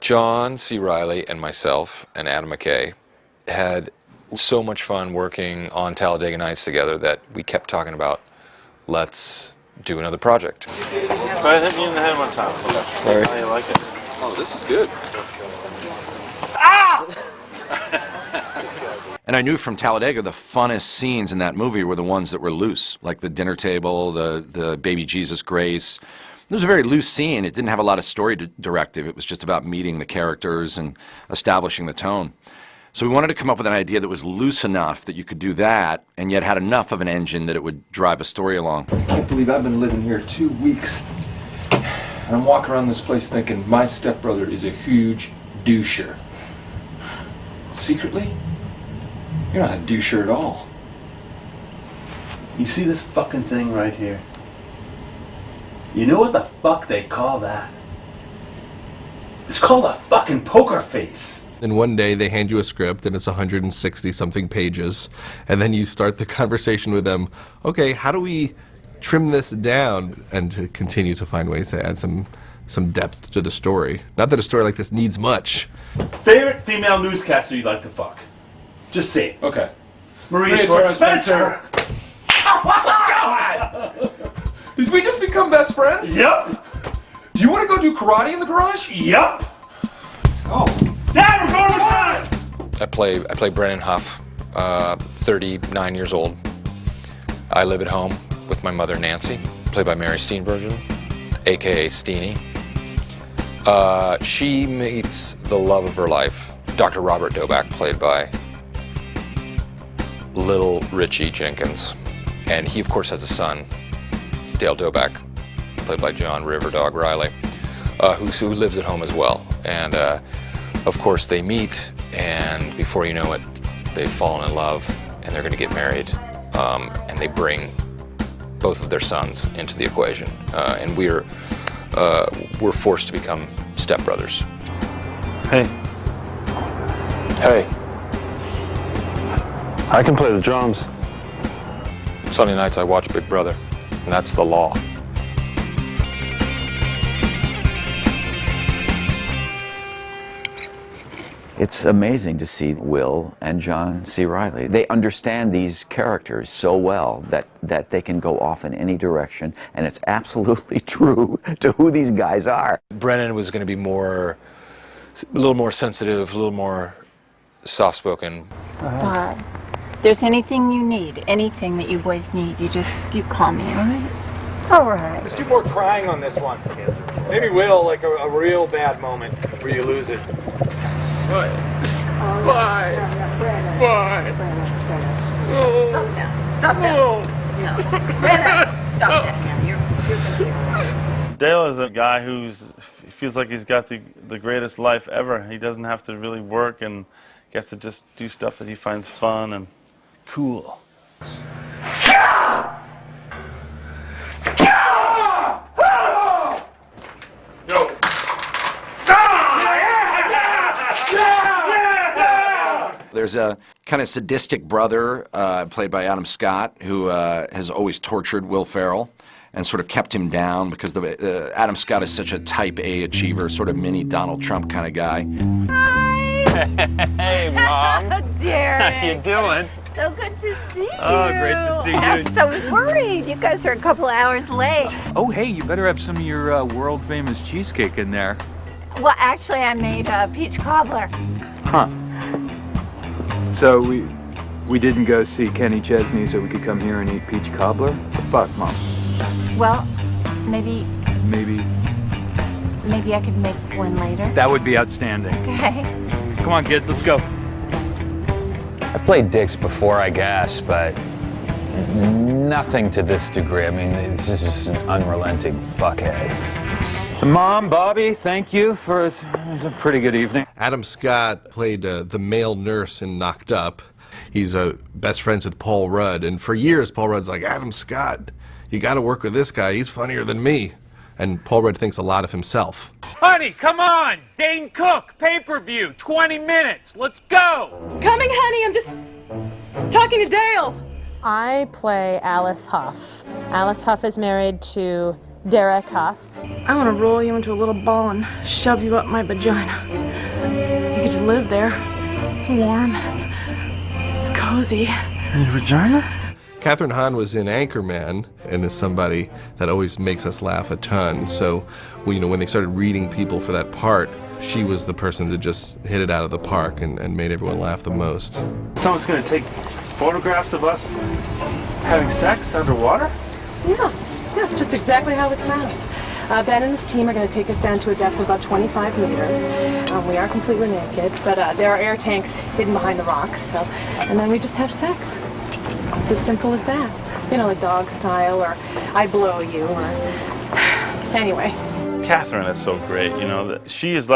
John C. Reilly and myself and Adam McKay had so much fun working on Talladega Nights together that we kept talking about, let's do another project. Go ahead, hit me in the head one time. Sorry. How you like it? Oh, this is good. And I knew from Talladega the funnest scenes in that movie were the ones that were loose, like the dinner table, the baby Jesus Grace. It was a very loose scene. It didn't have a lot of story directive. It was just about meeting the characters and establishing the tone. So we wanted to come up with an idea that was loose enough that you could do that, and yet had enough of an engine that it would drive a story along. I can't believe I've been living here 2 weeks. And I'm walking around this place thinking my stepbrother is a huge doucher. Secretly, you're not a doucher at all. You see this fucking thing right here? You know what the fuck they call that? It's called a fucking poker face. And one day they hand you a script and it's 160 something pages, and then you start the conversation with them, okay, how do we trim this down, and to continue to find ways to add some depth to the story. Not that a story like this needs much. Favorite female newscaster you'd like to fuck? Just say it. Okay. Maria Torres Spencer. Oh my God! Did we just become best friends? Yep. Do you want to go do karate in the garage? Yep. Let's go. Now we're going to the garage. I play Brennan Huff, 39 years old. I live at home with my mother Nancy, played by Mary Steenburgen, aka Steenie. She meets the love of her life, Dr. Robert Doback, played by Little Richie Jenkins. And he, of course, has a son, Dale Doback, played by John Riverdog Reilly, who lives at home as well. And, of course, they meet, and before you know it, they've fallen in love, and they're going to get married. And they bring both of their sons into the equation. And we're forced to become stepbrothers. Hey. Hey. I can play the drums. Sunday nights I watch Big Brother, and that's the law. It's amazing to see Will and John C. Reilly. They understand these characters so well that they can go off in any direction, and it's absolutely true to who these guys are. Brennan was going to be a little more sensitive, a little more soft-spoken. But there's anything you need, anything that you boys need, you call me, all right? It's all right. Let's do more crying on this one. Maybe Will, like a real bad moment where you lose it. What? Bye. Bye. Stop that. Stop that. No. Brennan, stop that now. You're gonna be Dale is a guy who feels like he's got the greatest life ever. He doesn't have to really work and gets to just do stuff that he finds fun and cool. Yo. There's a kind of sadistic brother, played by Adam Scott, who has always tortured Will Ferrell and sort of kept him down because Adam Scott is such a type A achiever, sort of mini Donald Trump kind of guy. Hi. Hey, Mom. Darren. How you doing? So good to see you. Oh, great to see you. I'm so worried. You guys are a couple hours late. Oh, hey, you better have some of your world-famous cheesecake in there. Well, actually, I made a peach cobbler. Huh. So we didn't go see Kenny Chesney so we could come here and eat peach cobbler? What the fuck, Mom? Well, maybe I could make one later. That would be outstanding. Okay. Come on, kids, let's go. I played dicks before, I guess, but nothing to this degree. I mean, this is just an unrelenting fuckhead. So, Mom, Bobby, thank you for a pretty good evening. Adam Scott played the male nurse in Knocked Up. he's best friends with Paul Rudd, and for years Paul Rudd's like, Adam Scott, you got to work with this guy. He's funnier than me. And Paul Rudd thinks a lot of himself. Honey, come on! Dane Cook, pay-per-view, 20 minutes, let's go! Coming, honey, I'm just talking to Dale. I play Alice Huff. Alice Huff is married to Derek Huff. I want to roll you into a little ball and shove you up my vagina. You could just live there. It's warm, it's cozy. And your vagina? Kathryn Hahn was in Anchorman and is somebody that always makes us laugh a ton. So, when they started reading people for that part, she was the person that just hit it out of the park and made everyone laugh the most. Someone's gonna take photographs of us having sex underwater? Yeah, it's just exactly how it sounds. Ben and his team are going to take us down to a depth of about 25 meters. We are completely naked, but there are air tanks hidden behind the rocks, and then we just have sex. It's as simple as that. Like dog style, or I blow you, or... Anyway. Kathryn is so great, She is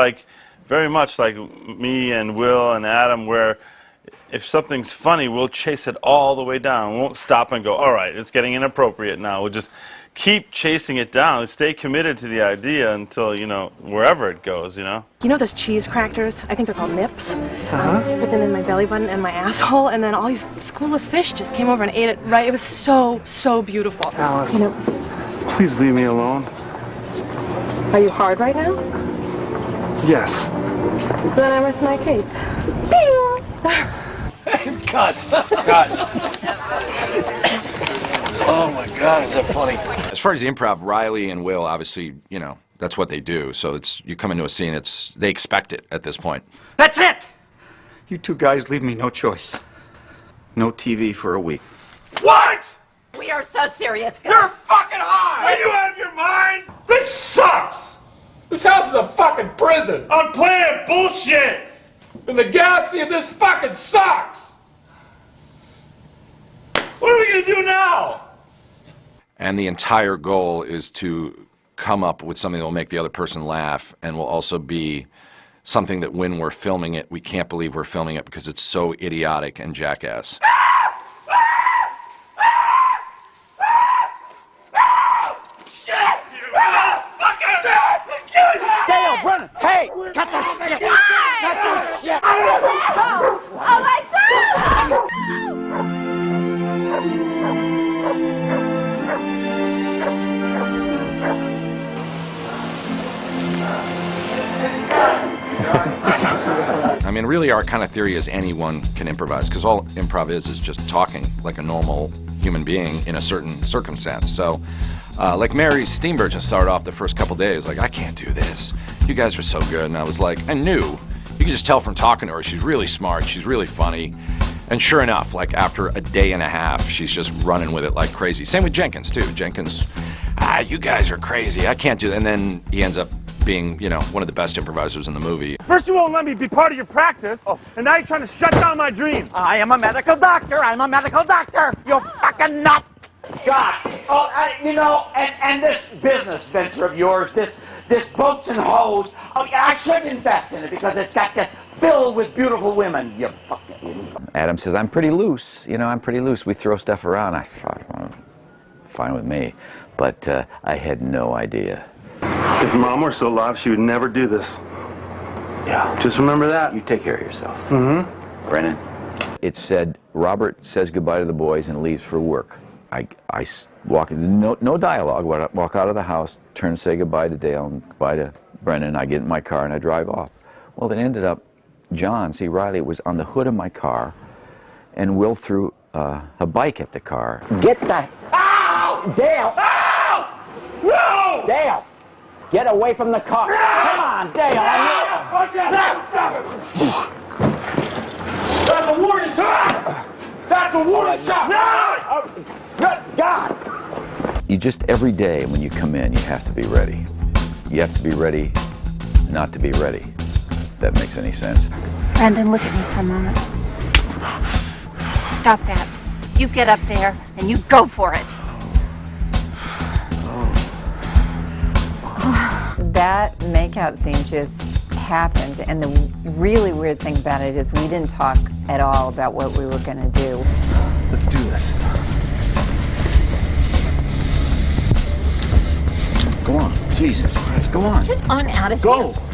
very much like me and Will and Adam, where if something's funny, we'll chase it all the way down. We won't stop and go, all right, it's getting inappropriate now. We'll just keep chasing it down and stay committed to the idea until, wherever it goes, You know those cheese crackers? I think they're called nips. Put them in my belly button and my asshole, and then all these school of fish just came over and ate it right. It was so, so beautiful. Alice, please leave me alone. Are you hard right now? Yes. Then I rest my case. Cut. Oh my God, is that funny? As far as the improv, Reilly and Will, obviously, that's what they do. So you come into a scene, they expect it at this point. That's it! You two guys leave me no choice. No TV for a week. What? We are so serious, guys. You're fucking high! Are you out of your mind? This sucks! This house is a fucking prison! I'm playing bullshit! And the galaxy of this fucking sucks! What are we gonna do now? And the entire goal is to come up with something that will make the other person laugh and will also be something that when we're filming it, we can't believe we're filming it because it's so idiotic and jackass. Dale, Brennan, hey! Cut the shit! Cut the shit! Oh my God! I mean, really our kind of theory is anyone can improvise, because all improv is just talking like a normal human being in a certain circumstance. So, like Mary Steenburgen started off the first couple days, like, I can't do this. You guys are so good. And I was like, I knew. You could just tell from talking to her, she's really smart, she's really funny. And sure enough, like after a day and a half, she's just running with it like crazy. Same with Jenkins, too. Jenkins, you guys are crazy, I can't do that. And then he ends up being, one of the best improvisers in the movie. First you won't let me be part of your practice, and now you're trying to shut down my dreams. I am a medical doctor. I'm a medical doctor. You fucking nut. God. And this business venture of yours, this boats and hoes, I should invest in it because it's got this filled with beautiful women. You fucking... Adam says, I'm pretty loose. I'm pretty loose. We throw stuff around. I thought, well, fine with me. But I had no idea. If Mom were still alive, she would never do this. Yeah. Just remember that. You take care of yourself. Mm-hmm. Brennan. It said, Robert says goodbye to the boys and leaves for work. I walk, no dialogue, but I walk out of the house, turn and say goodbye to Dale and goodbye to Brennan. I get in my car and I drive off. Well, it ended up, John C. Reilly was on the hood of my car, and Will threw a bike at the car. Get the... Ow! Dale! Ow! No! Dale! Get away from the car. Come on, Dale. Stop it! That's a warning shot! That's a warning shot! No! Good God! You just, every day when you come in, you have to be ready. You have to be ready not to be ready. If that makes any sense. Brendan, look at me for a moment. Stop that. You get up there and you go for it. That makeout scene just happened. And the really weird thing about it is we didn't talk at all about what we were going to do. Let's do this. Go on. Jesus Christ, go on. Get on out of Go. here.